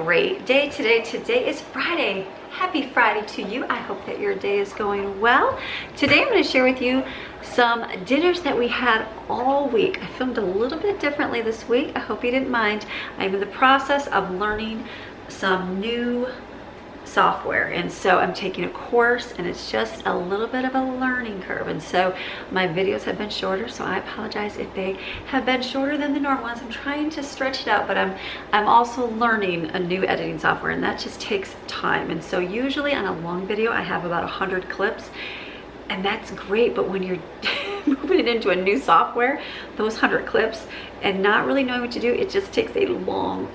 great day today. Today is Friday. Happy Friday to you. I hope that your day is going well. Today I'm going to share with you some dinners that we had all week. I filmed a little bit differently this week. I hope you didn't mind. I'm in the process of learning some new software, and so I'm taking a course, and it's just a little bit of a learning curve, and so my videos have been shorter, so I apologize if they have been shorter than the normal ones. I'm trying to stretch it out, but I'm also learning a new editing software, and that just takes time. And so usually on a long video I have about 100 clips, and that's great, but when you're moving it into a new software, those 100 clips and not really knowing what to do, it just takes a long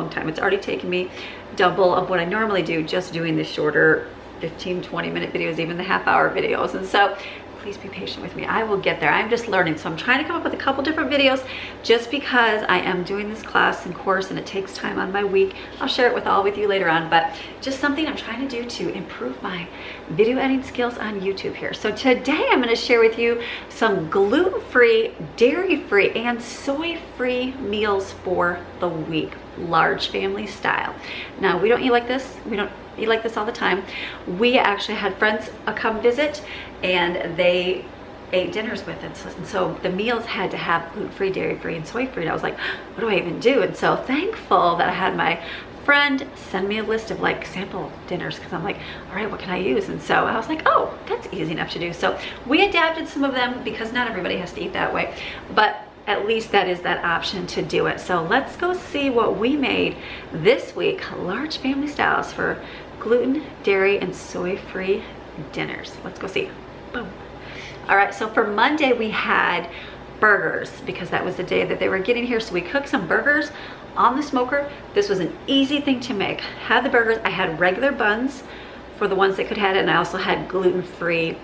time. It's already taken me double of what I normally do just doing the shorter 15-20 minute videos, even the half-hour videos. And so please be patient with me. I will get there. I'm just learning, so I'm trying to come up with a couple different videos just because I am doing this class and course, and it takes time on my week. I'll share it with you later on, but just something I'm trying to do to improve my video editing skills on YouTube here. So today I'm going to share with you some gluten-free, dairy-free, and soy-free meals for the week, large family style. Now, we don't eat like this. We don't eat like this all the time. We actually had friends come visit, and they ate dinners with us, and so the meals had to have gluten-free, dairy-free, and soy-free. And I was like, what do I even do? And so thankful that I had my friend send me a list of like sample dinners, because I'm like, all right, what can I use? And so I was like, oh, that's easy enough to do. So we adapted some of them because not everybody has to eat that way, but at least that is that option to do it. So let's go see what we made this week, large family styles for gluten, dairy, and soy-free dinners. Let's go see. Boom. All right, so for Monday we had burgers because that was the day that they were getting here. So we cooked some burgers on the smoker. This was an easy thing to make. Had the burgers. I had regular buns for the ones that could have it, and I also had gluten-free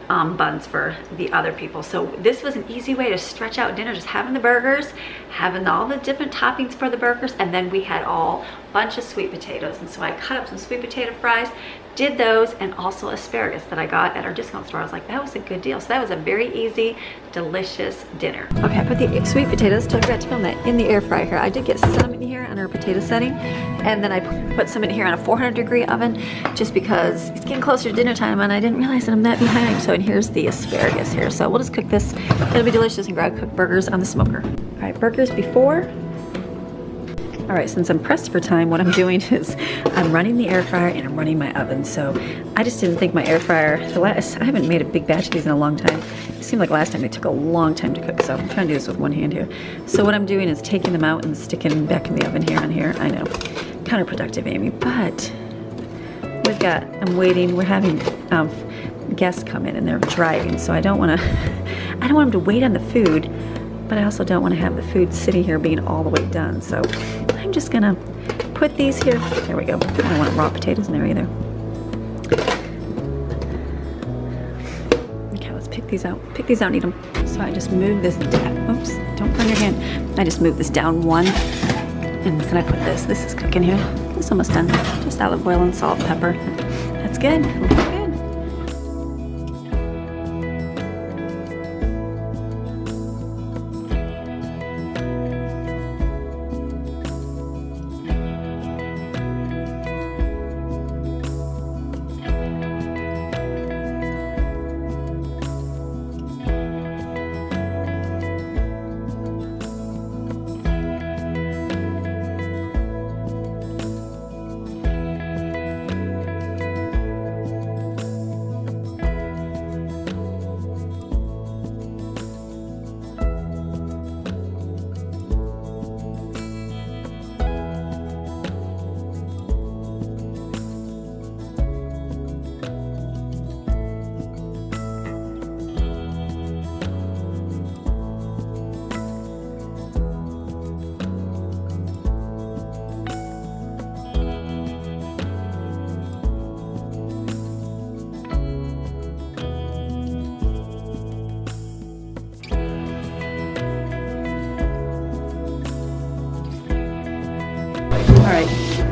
buns for the other people. So this was an easy way to stretch out dinner, just having the burgers, having all the different toppings for the burgers, and then we had a bunch of sweet potatoes. And so I cut up some sweet potato fries, did those, and also asparagus that I got at our discount store. I was like, that was a good deal. So that was a very easy, delicious dinner. Okay, I put the sweet potatoes, I forgot to film that, in the air fryer here. I did get some in here on our potato setting, and then I put some in here on a 400-degree oven just because it's getting closer to dinner time and I didn't realize that I'm that behind. So, and here's the asparagus here. So we'll just cook this. It'll be delicious and grab cooked burgers on the smoker. All right, burgers before. All right, since I'm pressed for time, what I'm doing is I'm running the air fryer and I'm running my oven. So I just didn't think my air fryer, I haven't made a big batch of these in a long time. It seemed like last time they took a long time to cook, so I'm trying to do this with one hand here. So what I'm doing is taking them out and sticking them back in the oven here and here. I know, counterproductive, Amy, but I'm waiting, we're having guests come in and they're driving, so I don't want them to wait on the food, but I also don't want to have the food sitting here being all the way done. So I'm just gonna put these here. There we go. I don't want raw potatoes in there either. Okay, let's pick these out. Pick these out and eat them. So I just move this down. Oops, don't burn your hand. I just move this down one, and then I put this. This is cooking here. It's almost done. Just olive oil and salt, pepper. That's good.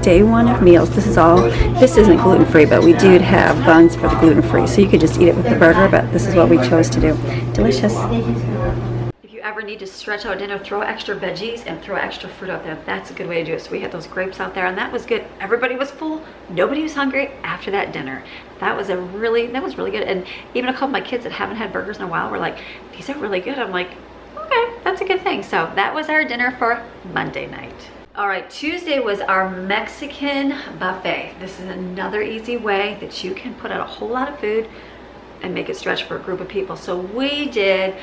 Day one of meals. This isn't gluten-free, but we did have buns for the gluten-free, so you could just eat it with the burger, but this is what we chose to do. Delicious. If you ever need to stretch out dinner, throw extra veggies and throw extra fruit out there. That's a good way to do it. So we had those grapes out there and that was good. Everybody was full. Nobody was hungry after that dinner. That was really good. And even a couple of my kids that haven't had burgers in a while were like, these are really good. I'm like, okay, that's a good thing. So that was our dinner for Monday night. All right, Tuesday was our Mexican buffet. This is another easy way that you can put out a whole lot of food and make it stretch for a group of people. So we did,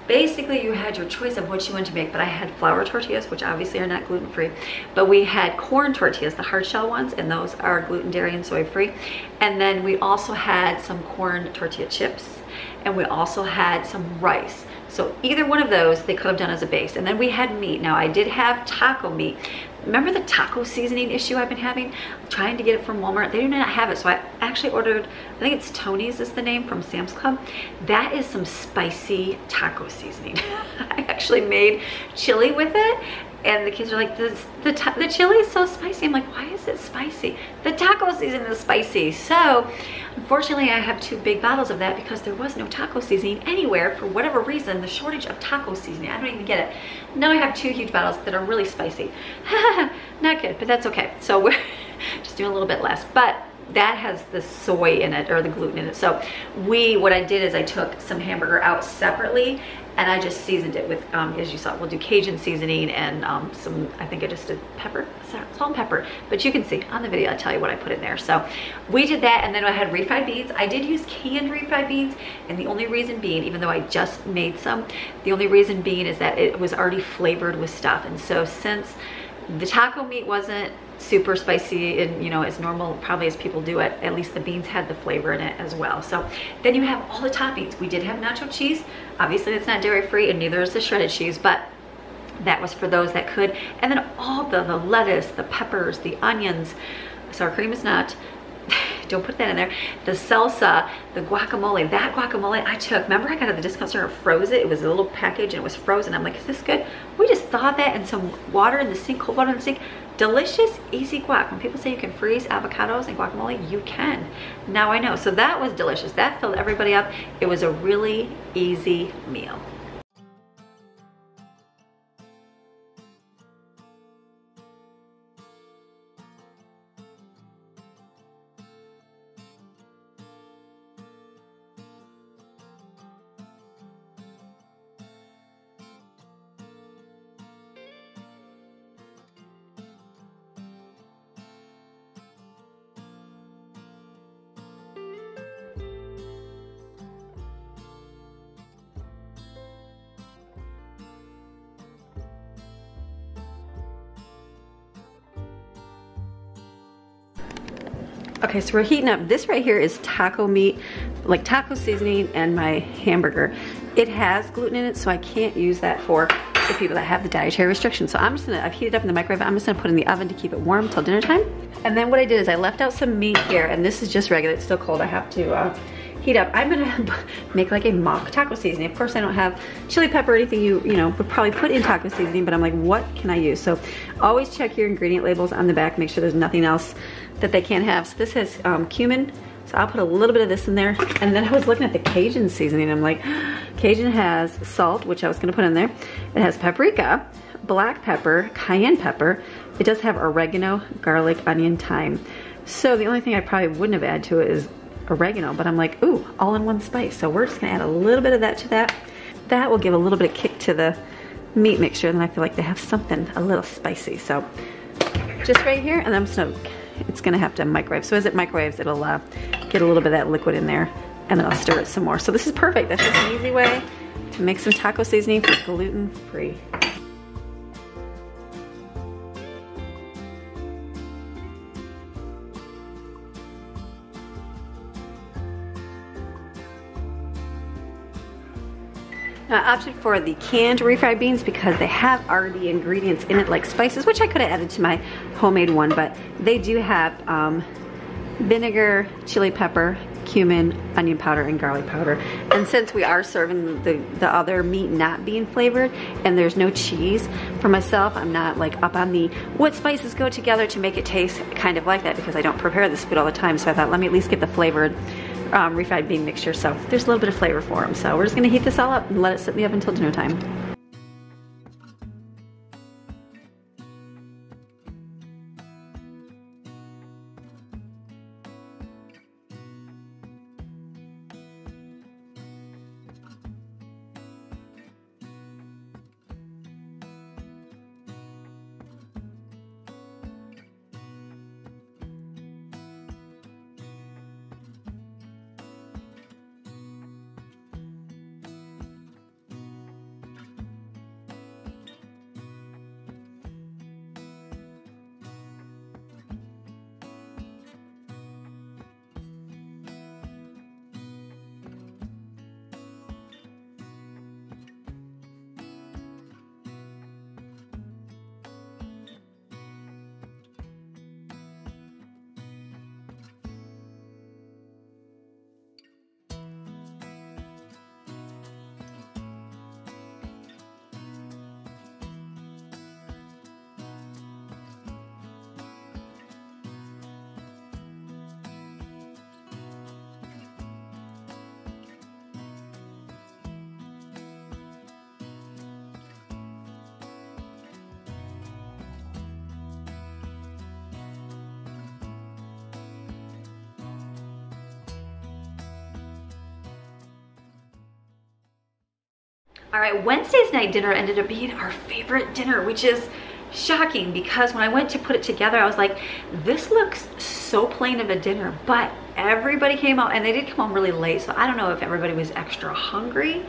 basically you had your choice of what you want to make, but I had flour tortillas, which obviously are not gluten-free, but we had corn tortillas, the hard shell ones, and those are gluten, dairy, and soy-free. And then we also had some corn tortilla chips, and we also had some rice. So either one of those they could have done as a base. And then we had meat. Now I did have taco meat. Remember the taco seasoning issue I've been having? I'm trying to get it from Walmart. They do not have it. So I actually ordered, I think it's Tony's is the name, from Sam's Club. That is some spicy taco seasoning. I actually made chili with it. And the kids are like, the chili is so spicy. I'm like, why is it spicy? The taco seasoning is spicy. So unfortunately I have 2 big bottles of that because there was no taco seasoning anywhere for whatever reason, the shortage of taco seasoning. I don't even get it. Now I have 2 huge bottles that are really spicy. Not good, but that's okay. So we're just doing a little bit less. But that has the soy in it, or the gluten in it. So what I did is I took some hamburger out separately and I just seasoned it with, as you saw, we'll do Cajun seasoning and some, I think I just did pepper, salt and pepper. But you can see on the video, I'll tell you what I put in there. So we did that, and then I had refried beans. I did use canned refried beans, and the only reason being, even though I just made some, the only reason being is that it was already flavored with stuff. And so since the taco meat wasn't super spicy and, you know, as normal probably as people do it, at least the beans had the flavor in it as well. So then you have all the toppings. We did have nacho cheese. Obviously it's not dairy free, and neither is the shredded cheese, but that was for those that could. And then all the lettuce, the peppers, the onions, sour cream is not, don't put that in there, the salsa, the guacamole. That guacamole I took, remember I got at the discount store and froze it. It was a little package and it was frozen. I'm like, is this good? We just thawed that in some water in the sink, cold water in the sink. Delicious, easy guac. When people say you can freeze avocados and guacamole, you can. Now I know. So that was delicious. That filled everybody up. It was a really easy meal. Okay, so we're heating up. This right here is taco meat, like taco seasoning, and my hamburger. It has gluten in it, so I can't use that for the people that have the dietary restrictions. So I've heated up in the microwave. I'm just gonna put it in the oven to keep it warm till dinner time. And then what I did is I left out some meat here, and this is just regular, it's still cold. I have to heat up. I'm gonna make like a mock taco seasoning. Of course I don't have chili pepper or anything you know would probably put in taco seasoning, but I'm like, what can I use? So always check your ingredient labels on the back, make sure there's nothing else that they can't have. So this has cumin, so I'll put a little bit of this in there. And then I was looking at the Cajun seasoning. I'm like, Cajun has salt, which I was gonna put in there. It has paprika, black pepper, cayenne pepper. It does have oregano, garlic, onion, thyme. So the only thing I probably wouldn't have added to it is oregano, but I'm like, ooh, all in one spice. So we're just gonna add a little bit of that to that. That will give a little bit of kick to the meat mixture, and I feel like they have something a little spicy. So just right here, and I'm just gonna, it's gonna have to microwave. So as it microwaves, it'll get a little bit of that liquid in there, and then I'll stir it some more. So this is perfect. That's just an easy way to make some taco seasoning for gluten-free. I opted for the canned refried beans because they have already ingredients in it like spices, which I could have added to my homemade one, but they do have vinegar, chili pepper, cumin, onion powder, and garlic powder. And since we are serving the other meat not being flavored and there's no cheese, for myself, I'm not like up on the what spices go together to make it taste kind of like that, because I don't prepare this food all the time. So I thought, let me at least get the flavored refried bean mixture, so there's a little bit of flavor for them. So we're just gonna heat this all up and let it sit in the oven until dinner time. All right, Wednesday's night dinner ended up being our favorite dinner, which is shocking because when I went to put it together, I was like, this looks so plain of a dinner, but everybody came out and they did come home really late. So I don't know if everybody was extra hungry,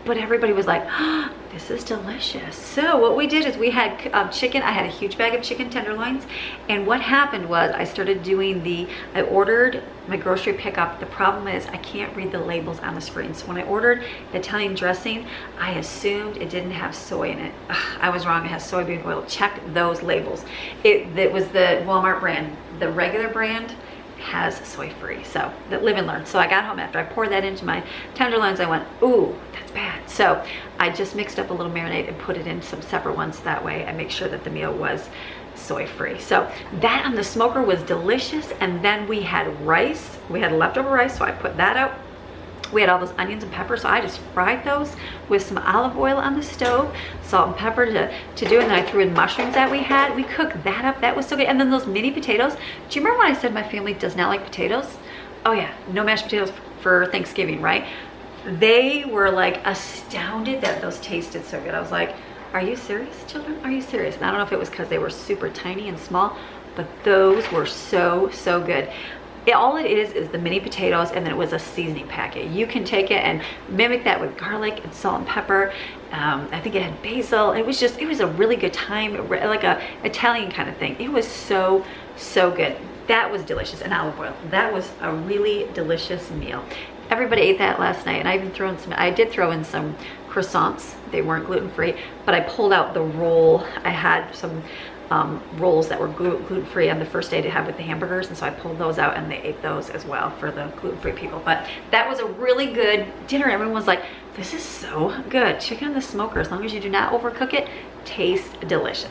but everybody was like, oh, this is delicious. So what we did is we had chicken. I had a huge bag of chicken tenderloins. And what happened was I started doing I ordered my grocery pickup. The problem is I can't read the labels on the screen. So when I ordered Italian dressing, I assumed it didn't have soy in it. Ugh, I was wrong, it has soybean oil. Check those labels. It was the Walmart brand. The regular brand has soy-free, so live and learn. So I got home after I poured that into my tenderloins, I went, ooh, that's bad. So I just mixed up a little marinade and put it in some separate ones. That way I make sure that the meal was soy-free. So that on the smoker was delicious. And then we had rice. We had leftover rice, so I put that out. We had all those onions and peppers, so I just fried those with some olive oil on the stove, salt and pepper to do, and then I threw in mushrooms that we had. We cooked that up. That was so good. And then those mini potatoes. Do you remember when I said my family does not like potatoes? Oh yeah, no mashed potatoes for Thanksgiving, right? They were like astounded that those tasted so good. I was like, are you serious, children? Are you serious? And I don't know if it was because they were super tiny and small, but those were so, so good. All it is the mini potatoes, and then it was a seasoning packet. You can take it and mimic that with garlic and salt and pepper. I think it had basil. It was a really good time, like a Italian kind of thing. It was so, so good. That was delicious. And olive oil. That was a really delicious meal. Everybody ate that last night, and I did throw in some croissants. They weren't gluten-free, but I pulled out the roll. I had some rolls that were gluten-free on the first day to have with the hamburgers, and so I pulled those out and they ate those as well for the gluten-free people. But that was a really good dinner. Everyone was like, this is so good. Chicken on the smoker, as long as you do not overcook it, tastes delicious.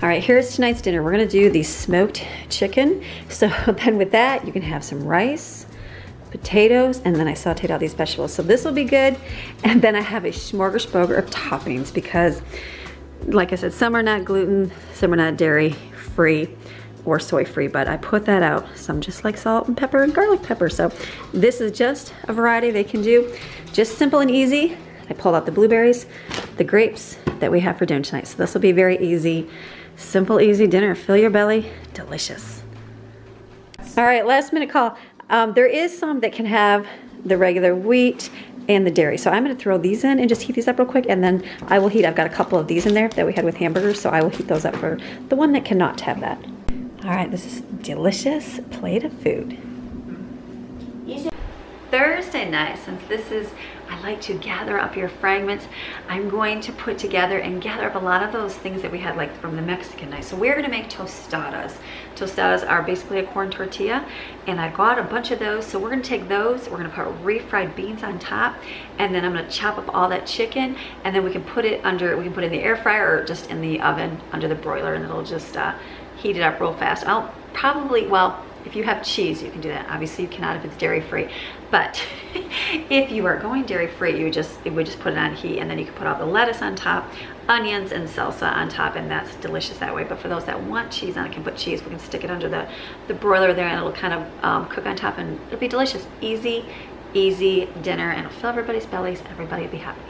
All right, here's tonight's dinner. We're gonna do the smoked chicken. So then with that, you can have some rice, potatoes, and then I sauteed all these vegetables. So this will be good. And then I have a smorgasbord of toppings because, like I said, some are not gluten, some are not dairy free or soy free, but I put that out. Some just like salt and pepper and garlic pepper. So this is just a variety they can do. Just simple and easy. I pulled out the blueberries, the grapes that we have for dinner tonight. So this will be very easy. Simple, easy dinner. Fill your belly. Delicious. All right, last minute call. There is some that can have the regular wheat and the dairy. So I'm going to throw these in and just heat these up real quick. And then I will heat, I've got a couple of these in there that we had with hamburgers. So I will heat those up for the one that cannot have that. All right, this is a delicious plate of food. Thursday night, since this is I like to gather up your fragments. I'm going to put together and gather up a lot of those things that we had like from the Mexican night. So we're gonna make tostadas. Tostadas are basically a corn tortilla, and I got a bunch of those. So we're gonna take those, we're gonna put refried beans on top, and then I'm gonna chop up all that chicken, and then we can put it under, we can put it in the air fryer or just in the oven under the broiler, and it'll just heat it up real fast. I'll probably, well, if you have cheese, you can do that. Obviously you cannot if it's dairy-free, but if you are going dairy-free, you just, it would just put it on heat, and then you can put all the lettuce on top, onions and salsa on top, and that's delicious that way. But for those that want cheese on it, can put cheese. We can stick it under the broiler there, and it'll kind of cook on top, and it'll be delicious. Easy dinner, and it'll fill everybody's bellies. Everybody will be happy.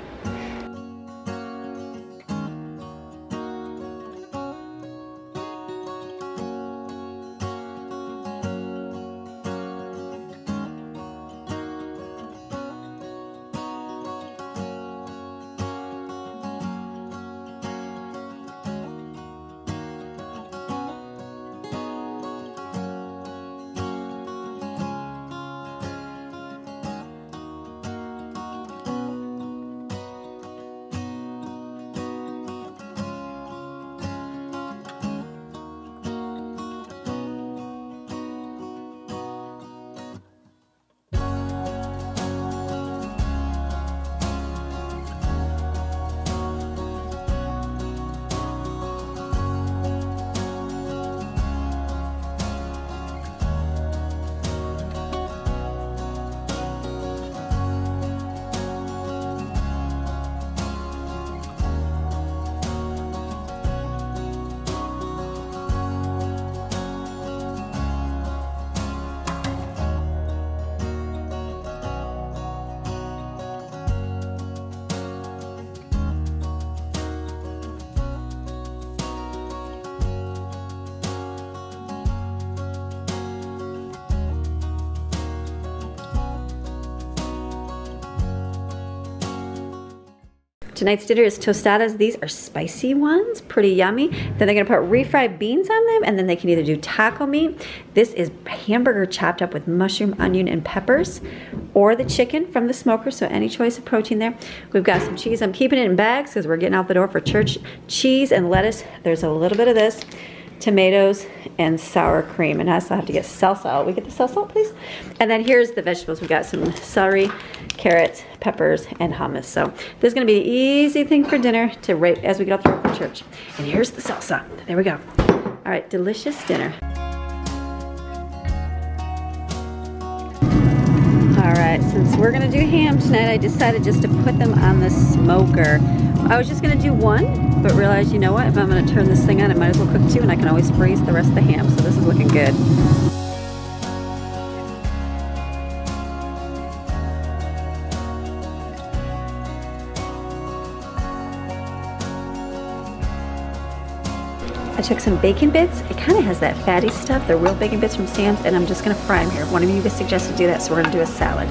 Tonight's dinner is tostadas. These are spicy ones, pretty yummy. Then they're gonna put refried beans on them, and then they can either do taco meat. This is hamburger chopped up with mushroom, onion, and peppers, or the chicken from the smoker, so any choice of protein there. We've got some cheese. I'm keeping it in bags because we're getting out the door for church. Cheese and lettuce. There's a little bit of this. Tomatoes and sour cream, and I also have to get salsa out. We get the salsa out, please? And then here's the vegetables. We've got some celery, carrots, peppers, and hummus. So this is gonna be the easy thing for dinner to right as we get off the road for church. And here's the salsa. There we go. All right, delicious dinner. All right, since we're gonna do ham tonight, I decided just to put them on the smoker. I was just gonna do one, but realized, you know what, if I'm gonna turn this thing on, it might as well cook two, and I can always freeze the rest of the ham, so this is looking good. I took some bacon bits. It kind of has that fatty stuff. They're real bacon bits from Sam's, and I'm just gonna fry them here. One of you guys suggested to do that, so we're gonna do a salad.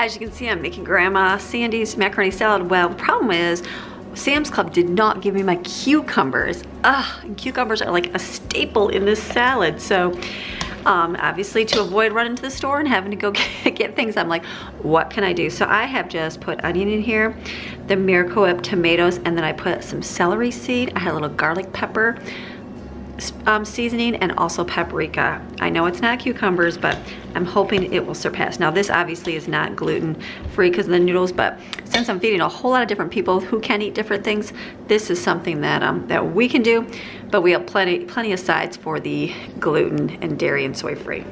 As you can see, I'm making Grandma Sandy's macaroni salad. Well, the problem is Sam's Club did not give me my cucumbers. Ugh, and cucumbers are like a staple in this salad. So obviously to avoid running to the store and having to go get things, I'm like, what can I do? So I have just put onion in here, the Miracle Whip tomatoes, and then I put some celery seed. I had a little garlic pepper seasoning, and also paprika. I know it's not cucumbers, but I'm hoping it will surpass. Now this obviously is not gluten free because of the noodles, but since I'm feeding a whole lot of different people who can eat different things, this is something that that we can do, but we have plenty of sides for the gluten and dairy and soy free.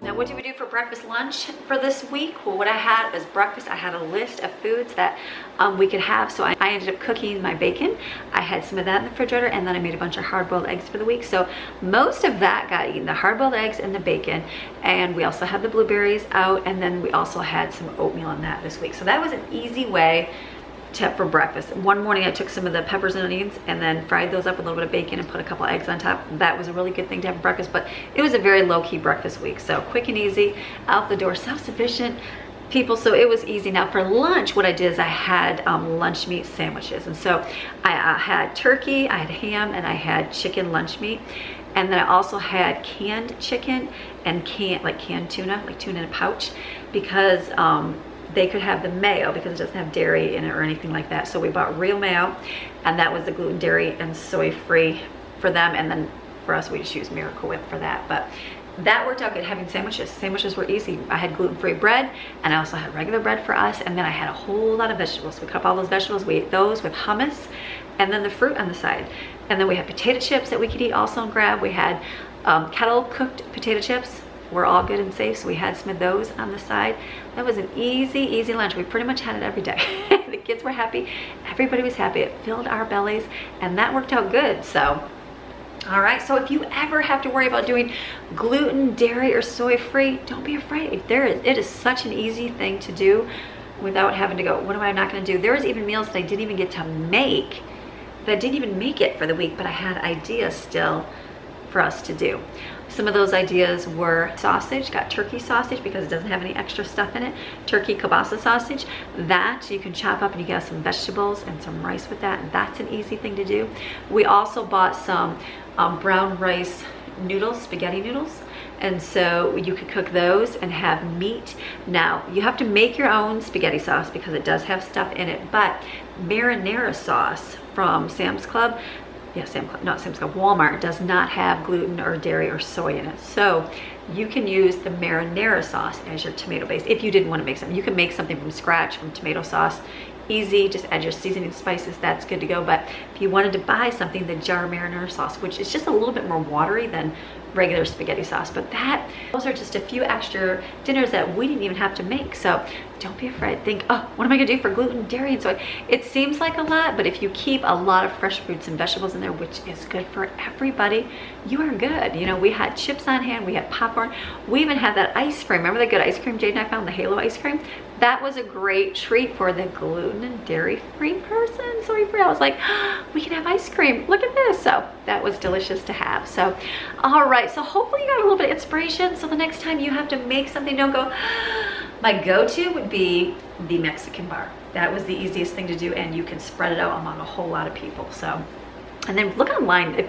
Now what did we do for breakfast lunch for this week? Well, what I had was breakfast. I had a list of foods that we could have. So I ended up cooking my bacon. I had some of that in the refrigerator, and then I made a bunch of hard-boiled eggs for the week. So most of that got eaten, the hard-boiled eggs and the bacon. And we also had the blueberries out, and then we also had some oatmeal in that this week. So that was an easy way for breakfast. One morning I took some of the peppers and onions and then fried those up with a little bit of bacon and put a couple eggs on top. That was a really good thing to have for breakfast, but it was a very low-key breakfast week. So quick and easy, out the door, self-sufficient people, so it was easy. Now for lunch, what I did is I had lunch meat sandwiches. And so I had turkey, I had ham, and I had chicken lunch meat. And then I also had canned chicken and canned tuna, like tuna in a pouch, because they could have the mayo because it doesn't have dairy in it or anything like that. So we bought real mayo, and that was the gluten, dairy, and soy free for them. And then for us, we just used Miracle Whip for that. But that worked out good, having sandwiches. Sandwiches were easy. I had gluten-free bread, and I also had regular bread for us. And then I had a whole lot of vegetables. We cut up all those vegetables. We ate those with hummus, and then the fruit on the side. And then we had potato chips that we could eat also and grab. We had kettle cooked potato chips. We're all good and safe, so we had some of those on the side. That was an easy lunch. We pretty much had it every day. The kids were happy, everybody was happy. It filled our bellies, and that worked out good. So all right, so if you ever have to worry about doing gluten, dairy, or soy free, don't be afraid. It is such an easy thing to do without having to go, what am I not gonna do? There was even meals that I didn't even get to make, that didn't even make it for the week, but I had ideas still for us to do. Some of those ideas were sausage, got turkey sausage because it doesn't have any extra stuff in it. Turkey kielbasa sausage, that you can chop up and you get some vegetables and some rice with that. And that's an easy thing to do. We also bought some brown rice noodles, spaghetti noodles. And so you could cook those and have meat. Now, you have to make your own spaghetti sauce because it does have stuff in it, but marinara sauce from Sam's Club, not Sam's Club, Walmart, does not have gluten or dairy or soy in it. So you can use the marinara sauce as your tomato base. If you didn't want to make something, you can make something from scratch from tomato sauce. Easy, just add your seasoning spices, that's good to go. But if you wanted to buy something, the jar marinara sauce, which is just a little bit more watery than regular spaghetti sauce, but those are just a few extra dinners that we didn't even have to make. So don't be afraid. Think, oh, what am I gonna do for gluten, dairy, and soy? It seems like a lot, but if you keep a lot of fresh fruits and vegetables in there, which is good for everybody, you are good. You know, we had chips on hand, we had popcorn, we even had that ice cream. Remember the good ice cream Jade and I found, the Halo ice cream? That was a great treat for the gluten and dairy-free person, soy-free. I was like, oh, we can have ice cream. Look at this. So that was delicious to have. So, all right. So hopefully you got a little bit of inspiration. So the next time you have to make something, don't go, my go-to would be the Mexican bar. That was the easiest thing to do, and you can spread it out among a whole lot of people. So, and then look online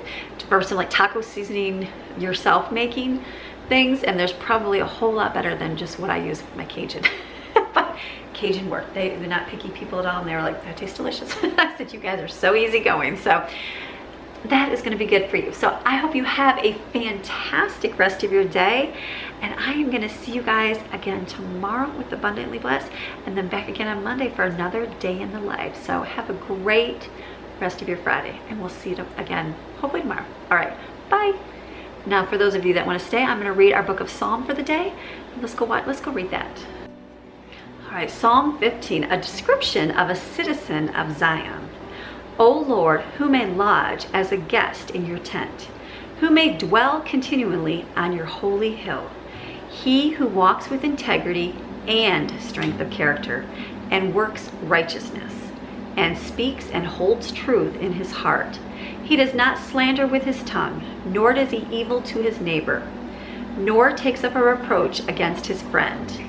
or some like taco seasoning yourself making things, and there's probably a whole lot better than just what I use with my Cajun. But Cajun work. They're not picky people at all, and they were like, that tastes delicious. I said, you guys are so easygoing. So that is going to be good for you. So I hope you have a fantastic rest of your day, and I am going to see you guys again tomorrow with Abundantly Blessed, and then back again on Monday for another day in the life. So have a great rest of your Friday, and we'll see you again hopefully tomorrow. All right, bye. Now for those of you that want to stay, I'm going to read our book of Psalm for the day. Let's go read that. All right, Psalm 15, a description of a citizen of Zion. O Lord, who may lodge as a guest in your tent, who may dwell continually on your holy hill, he who walks with integrity and strength of character, and works righteousness, and speaks and holds truth in his heart. He does not slander with his tongue, nor does he evil to his neighbor, nor takes up a reproach against his friend.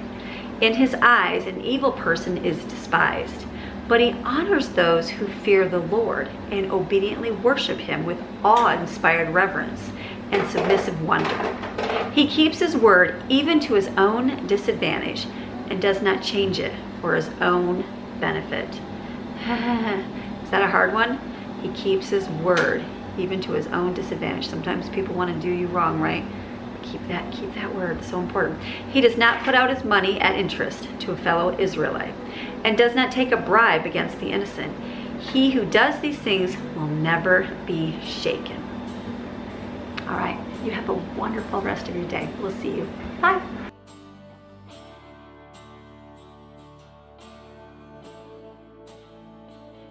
In his eyes, an evil person is despised, but he honors those who fear the Lord and obediently worship him with awe-inspired reverence and submissive wonder. He keeps his word even to his own disadvantage and does not change it for his own benefit. Is that a hard one? He keeps his word even to his own disadvantage. Sometimes people want to do you wrong, right? Keep that word, it's so important. He does not put out his money at interest to a fellow Israelite, and does not take a bribe against the innocent. He who does these things will never be shaken. All right, you have a wonderful rest of your day. We'll see you. Bye.